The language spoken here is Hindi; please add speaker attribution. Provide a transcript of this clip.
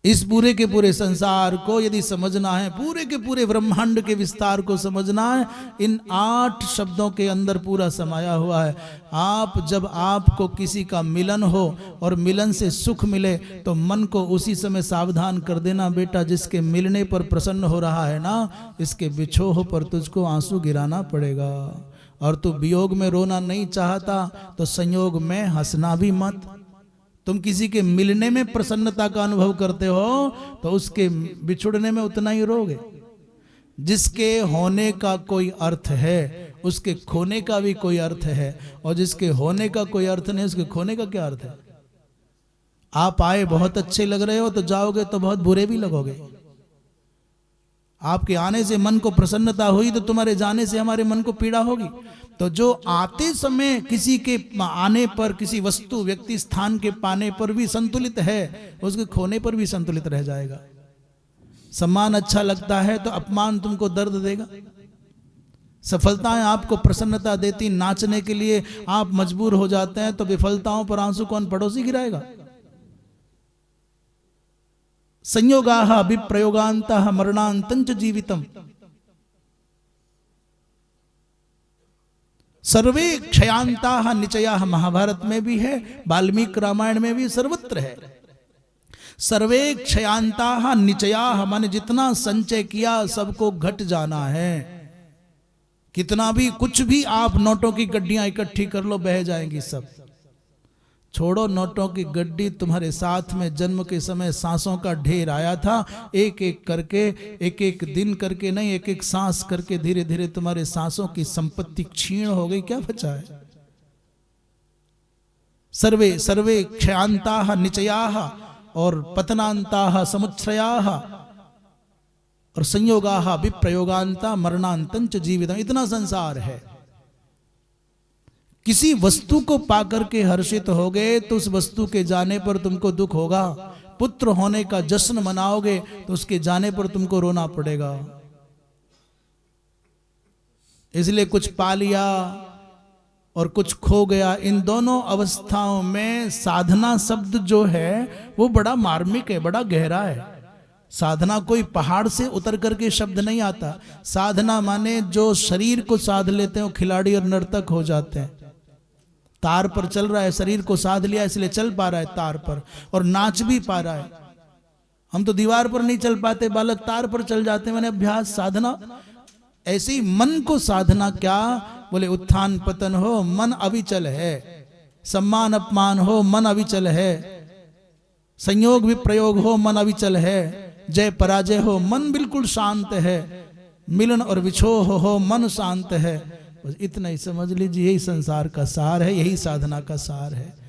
Speaker 1: इस पूरे के पूरे संसार को यदि समझना है, पूरे के पूरे ब्रह्मांड के विस्तार को समझना है, इन 8 शब्दों के अंदर पूरा समाया हुआ है। जब आपको किसी का मिलन हो और मिलन से सुख मिले तो मन को उसी समय सावधान कर देना, बेटा जिसके मिलने पर प्रसन्न हो रहा है ना, इसके बिछोह पर तुझको आंसू गिराना पड़ेगा। और तू वियोग में रोना नहीं चाहता तो संयोग में हंसना भी मत। तुम किसी के मिलने में प्रसन्नता का अनुभव करते हो तो उसके बिछुड़ने में उतना ही रोगे। जिसके होने का कोई अर्थ है उसके खोने का भी कोई अर्थ है, और जिसके होने का कोई अर्थ नहीं उसके खोने का क्या अर्थ है। आप आए बहुत अच्छे लग रहे हो तो जाओगे तो बहुत बुरे भी लगोगे। आपके आने से मन को प्रसन्नता हुई तो तुम्हारे जाने से हमारे मन को पीड़ा होगी। तो जो आते समय किसी के आने पर, किसी वस्तु व्यक्ति स्थान के पाने पर भी संतुलित है, उसके खोने पर भी संतुलित रह जाएगा। सम्मान अच्छा लगता है तो अपमान तुमको दर्द देगा। सफलताएं आपको प्रसन्नता देती, नाचने के लिए आप मजबूर हो जाते हैं तो विफलताओं पर आंसू कौन पड़ोसी गिराएगा। संयोगाः विप्रयोगान्तः मरणान्तंच जीवितम् सर्वे क्षयांताः निचयाः, महाभारत में भी है, वाल्मीकि रामायण में भी, सर्वत्र है। सर्वे क्षयांताः निचयाः, माने जितना संचय किया सबको घट जाना है। कितना भी कुछ भी आप नोटों की गड्डियां इकट्ठी कर लो बह जाएंगी सब। छोड़ो नोटों की गड्डी, तुम्हारे साथ में जन्म के समय सांसों का ढेर आया था, एक एक करके, एक एक दिन करके नहीं, एक एक सांस करके धीरे धीरे तुम्हारे सांसों की संपत्ति क्षीण हो गई, क्या बचा है। सर्वे सर्वे क्षयांताः निचयाः और पतनान्ताः समुच्छ्रयाः और संयोगाः विप्रयोगान्ता मरणान्तंच जीवितम्। इतना संसार है। किसी वस्तु को पाकर के हर्षित हो गए तो उस वस्तु के जाने पर तुमको दुख होगा। पुत्र होने का जश्न मनाओगे तो उसके जाने पर तुमको रोना पड़ेगा। इसलिए कुछ पा लिया और कुछ खो गया, इन दोनों अवस्थाओं में साधना शब्द जो है वो बड़ा मार्मिक है, बड़ा गहरा है। साधना कोई पहाड़ से उतर करके शब्द नहीं आता। साधना माने जो शरीर को साध लेते हैं वो खिलाड़ी और नर्तक हो जाते हैं। तार पर चल रहा है, शरीर को साध लिया इसलिए चल पा रहा है तार पर, और नाच भी पा रहा है। हम तो दीवार पर नहीं चल पाते, बालक तार पर चल जाते हैं। मैंने अभ्यास साधना। ऐसे ही मन को साधना क्या, बोले उत्थान पतन हो मन अविचल है, सम्मान अपमान हो मन अविचल है, संयोग विप्रयोग हो मन अविचल है, जय पराजय हो मन बिल्कुल शांत है, मिलन और विछोह हो मन शांत है। बस इतना ही समझ लीजिए, यही संसार का सार है, यही साधना का सार है।